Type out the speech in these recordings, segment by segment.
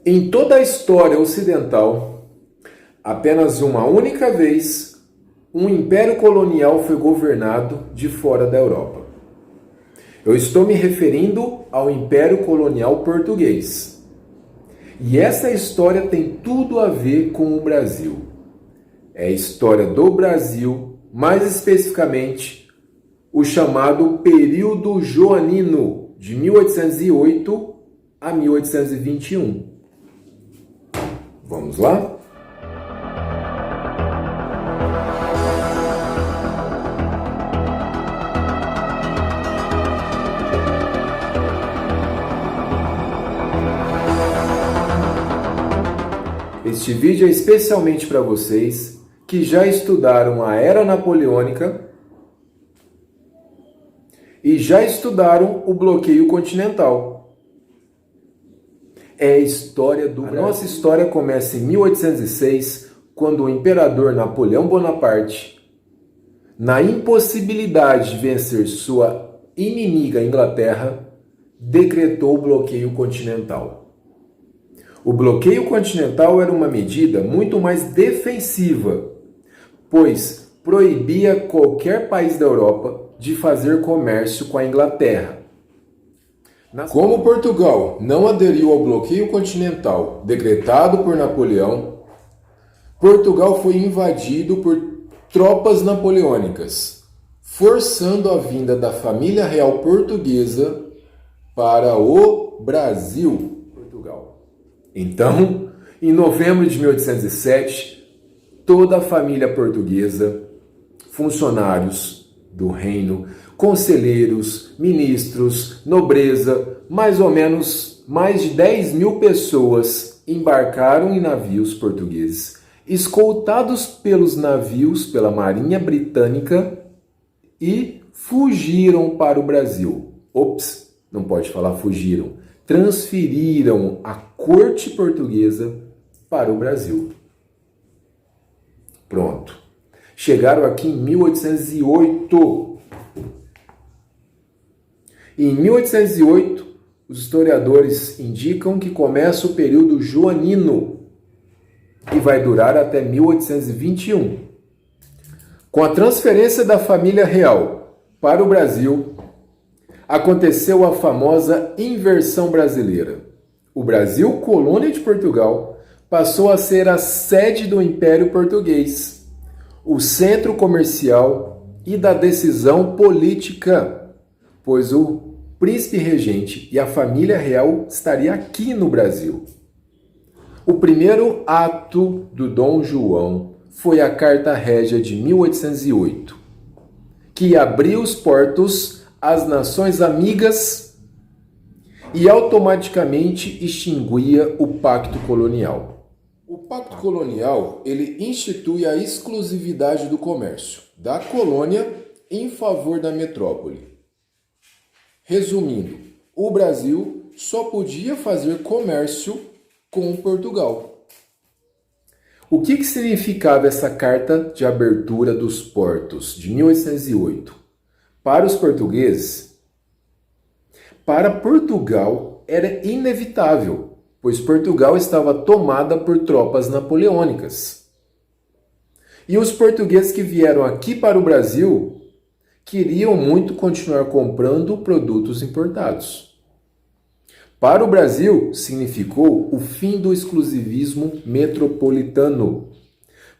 Em toda a história ocidental, apenas uma única vez, um império colonial foi governado de fora da Europa. Eu estou me referindo ao Império Colonial Português. E essa história tem tudo a ver com o Brasil. É a história do Brasil, mais especificamente, o chamado período joanino, de 1808 a 1821. Vamos lá? Este vídeo é especialmente para vocês que já estudaram a Era Napoleônica e já estudaram o bloqueio continental. É a história do Brasil. A nossa história começa em 1806, quando o imperador Napoleão Bonaparte, na impossibilidade de vencer sua inimiga Inglaterra, decretou o bloqueio continental. O bloqueio continental era uma medida muito mais defensiva, pois proibia qualquer país da Europa de fazer comércio com a Inglaterra. Como Portugal não aderiu ao bloqueio continental decretado por Napoleão, Portugal foi invadido por tropas napoleônicas, forçando a vinda da família real portuguesa para o Brasil. Então, em novembro de 1807, toda a família portuguesa, funcionários do reino, conselheiros, ministros, nobreza, mais ou menos mais de 10 mil pessoas embarcaram em navios portugueses, escoltados pelos navios pela Marinha Britânica e fugiram para o Brasil. Ops, não pode falar fugiram. Transferiram a corte portuguesa para o Brasil. Pronto. Chegaram aqui em 1808. E em 1808, os historiadores indicam que começa o período joanino e vai durar até 1821. Com a transferência da família real para o Brasil, aconteceu a famosa inversão brasileira. O Brasil, colônia de Portugal, passou a ser a sede do Império Português, o centro comercial e da decisão política, pois o príncipe regente e a família real estaria aqui no Brasil. O primeiro ato do Dom João foi a Carta Régia de 1808, que abriu os portos às nações amigas e automaticamente extinguia o Pacto Colonial. O Pacto Colonial, ele institui a exclusividade do comércio da colônia em favor da metrópole. Resumindo, o Brasil só podia fazer comércio com Portugal. O que significava essa Carta de Abertura dos Portos de 1808? Para os portugueses, para Portugal era inevitável, pois Portugal estava tomada por tropas napoleônicas. E os portugueses que vieram aqui para o Brasil queriam muito continuar comprando produtos importados. Para o Brasil, significou o fim do exclusivismo metropolitano,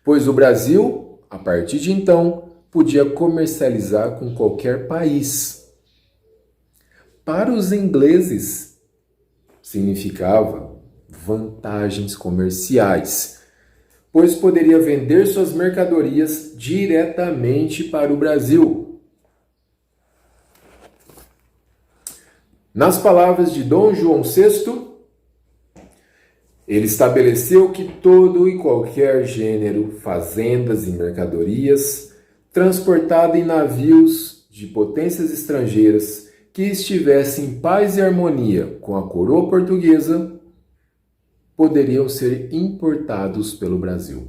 pois o Brasil, a partir de então, podia comercializar com qualquer país. Para os ingleses, significava vantagens comerciais, pois poderia vender suas mercadorias diretamente para o Brasil. Nas palavras de Dom João VI, ele estabeleceu que todo e qualquer gênero, fazendas e mercadorias transportada em navios de potências estrangeiras que estivessem em paz e harmonia com a coroa portuguesa, poderiam ser importados pelo Brasil.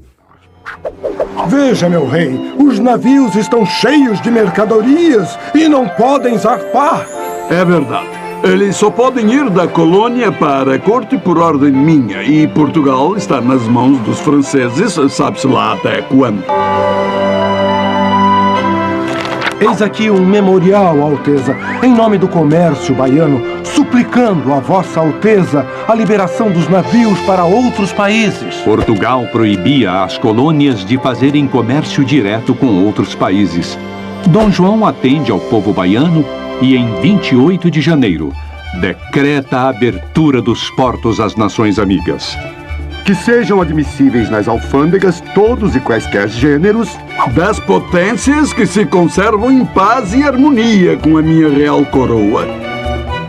Veja, meu rei, os navios estão cheios de mercadorias e não podem zarpar. É verdade. Eles só podem ir da colônia para a corte por ordem minha. E Portugal está nas mãos dos franceses, sabe-se lá até quando. Eis aqui um memorial, Alteza, em nome do comércio baiano, suplicando a Vossa Alteza a liberação dos navios para outros países. Portugal proibia as colônias de fazerem comércio direto com outros países. Dom João atende ao povo baiano e, em 28 de janeiro, decreta a abertura dos portos às nações amigas. Que sejam admissíveis nas alfândegas todos e quaisquer gêneros Das potências que se conservam em paz e harmonia com a minha real coroa.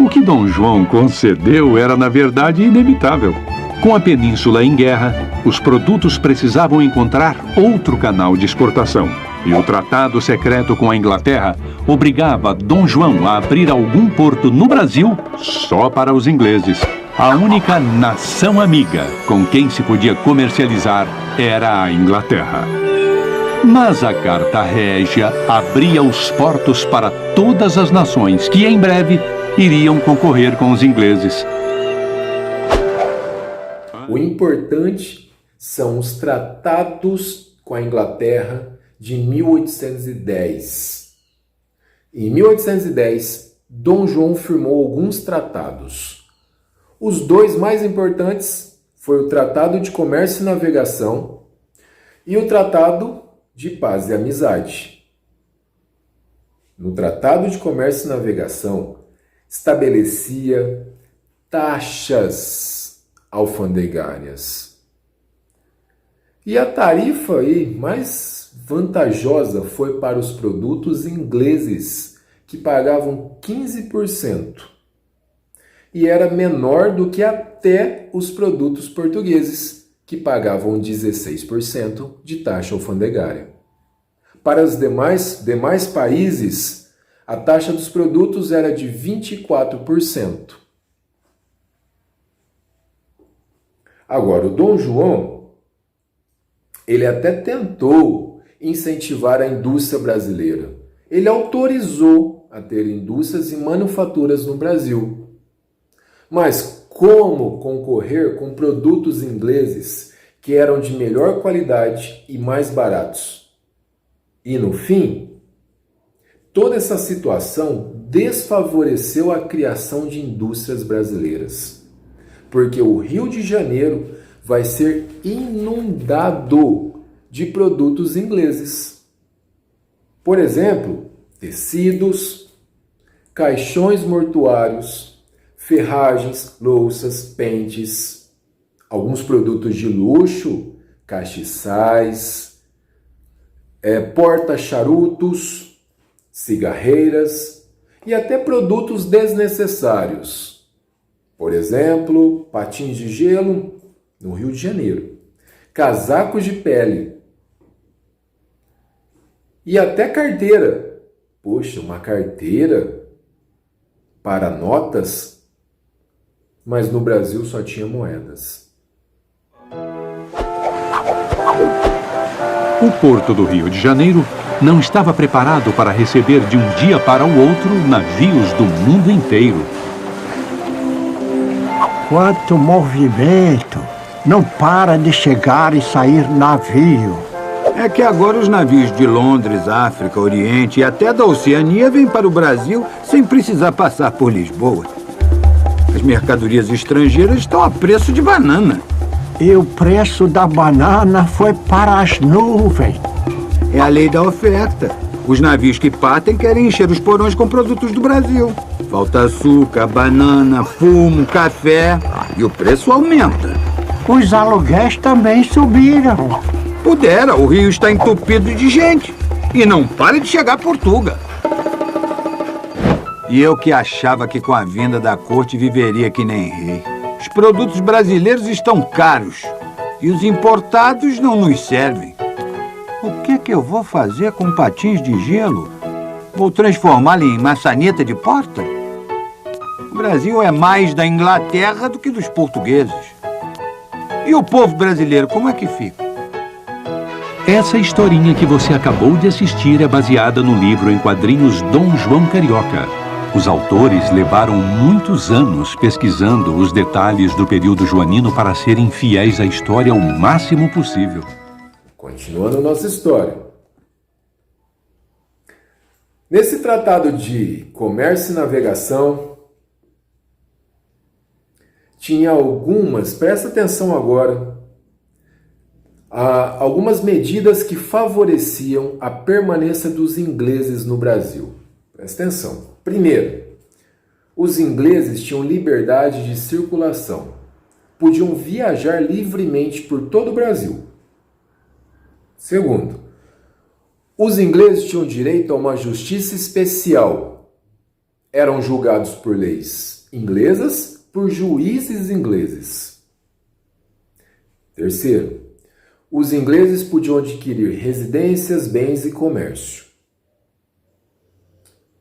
O que Dom João concedeu era, na verdade, inevitável. Com a península em guerra, os produtos precisavam encontrar outro canal de exportação. E o tratado secreto com a Inglaterra obrigava Dom João a abrir algum porto no Brasil só para os ingleses. A única nação amiga com quem se podia comercializar era a Inglaterra. Mas a Carta Régia abria os portos para todas as nações que, em breve, iriam concorrer com os ingleses. O importante são os tratados com a Inglaterra de 1810. Em 1810, Dom João firmou alguns tratados. Os dois mais importantes foi o Tratado de Comércio e Navegação e o Tratado de Paz e Amizade. No Tratado de Comércio e Navegação, estabelecia taxas alfandegárias. E a tarifa aí mais vantajosa foi para os produtos ingleses, que pagavam 15%. E era menor do que até os produtos portugueses, que pagavam 16% de taxa alfandegária. Para os demais países, a taxa dos produtos era de 24%. Agora, o Dom João, ele até tentou incentivar a indústria brasileira. Ele autorizou a ter indústrias e manufaturas no Brasil. Mas como concorrer com produtos ingleses que eram de melhor qualidade e mais baratos? E no fim, toda essa situação desfavoreceu a criação de indústrias brasileiras, porque o Rio de Janeiro vai ser inundado de produtos ingleses. Por exemplo, tecidos, caixões mortuários, ferragens, louças, pentes, alguns produtos de luxo, castiçais, porta-charutos, cigarreiras e até produtos desnecessários. Por exemplo, patins de gelo no Rio de Janeiro, casacos de pele e até carteira. Poxa, uma carteira para notas? Mas no Brasil só tinha moedas. O porto do Rio de Janeiro não estava preparado para receber de um dia para o outro navios do mundo inteiro. Quanto movimento! Não para de chegar e sair navio. É que agora os navios de Londres, África, Oriente e até da Oceania vêm para o Brasil sem precisar passar por Lisboa. As mercadorias estrangeiras estão a preço de banana. E o preço da banana foi para as nuvens. É a lei da oferta. Os navios que partem querem encher os porões com produtos do Brasil. Falta açúcar, banana, fumo, café e o preço aumenta. Os aluguéis também subiram. Pudera, o rio está entupido de gente. E não para de chegar Portuga. E eu que achava que com a vinda da corte viveria que nem rei. Os produtos brasileiros estão caros e os importados não nos servem. O que eu vou fazer com patins de gelo? Vou transformá-lo em maçaneta de porta? O Brasil é mais da Inglaterra do que dos portugueses. E o povo brasileiro, como é que fica? Essa historinha que você acabou de assistir é baseada no livro em quadrinhos Dom João Carioca. Os autores levaram muitos anos pesquisando os detalhes do período joanino para serem fiéis à história o máximo possível. Continuando nossa história. Nesse tratado de comércio e navegação, tinha algumas, presta atenção agora, algumas medidas que favoreciam a permanência dos ingleses no Brasil. Presta atenção. Primeiro, os ingleses tinham liberdade de circulação. Podiam viajar livremente por todo o Brasil. Segundo, os ingleses tinham direito a uma justiça especial. Eram julgados por leis inglesas, por juízes ingleses. Terceiro, os ingleses podiam adquirir residências, bens e comércio.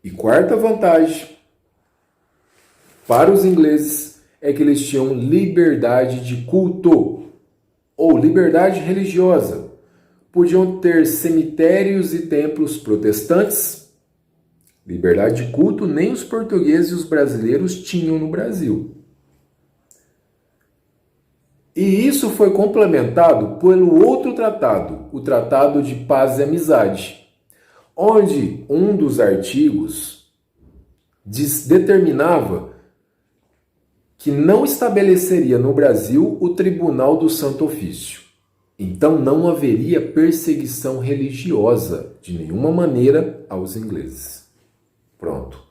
E quarta vantagem para os ingleses é que eles tinham liberdade de culto ou liberdade religiosa. Podiam ter cemitérios e templos protestantes. Liberdade de culto nem os portugueses e os brasileiros tinham no Brasil. E isso foi complementado pelo outro tratado, o Tratado de Paz e Amizade, onde um dos artigos determinava que não estabeleceria no Brasil o Tribunal do Santo Ofício. Então não haveria perseguição religiosa de nenhuma maneira aos ingleses. Pronto.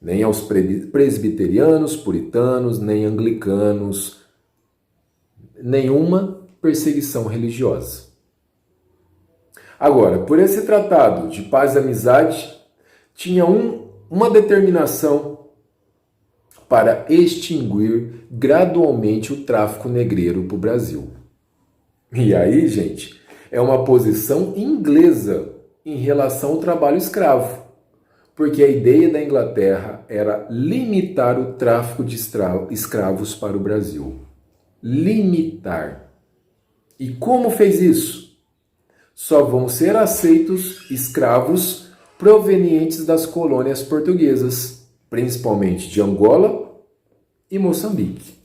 Nem aos presbiterianos, puritanos, nem anglicanos, nenhuma perseguição religiosa. Agora, por esse tratado de paz e amizade, tinha uma determinação para extinguir gradualmente o tráfico negreiro para o Brasil. E aí, gente, é uma posição inglesa em relação ao trabalho escravo, porque a ideia da Inglaterra era limitar o tráfico de escravos para o Brasil. Limitar. E como fez isso? Só vão ser aceitos escravos provenientes das colônias portuguesas, principalmente de Angola e Moçambique.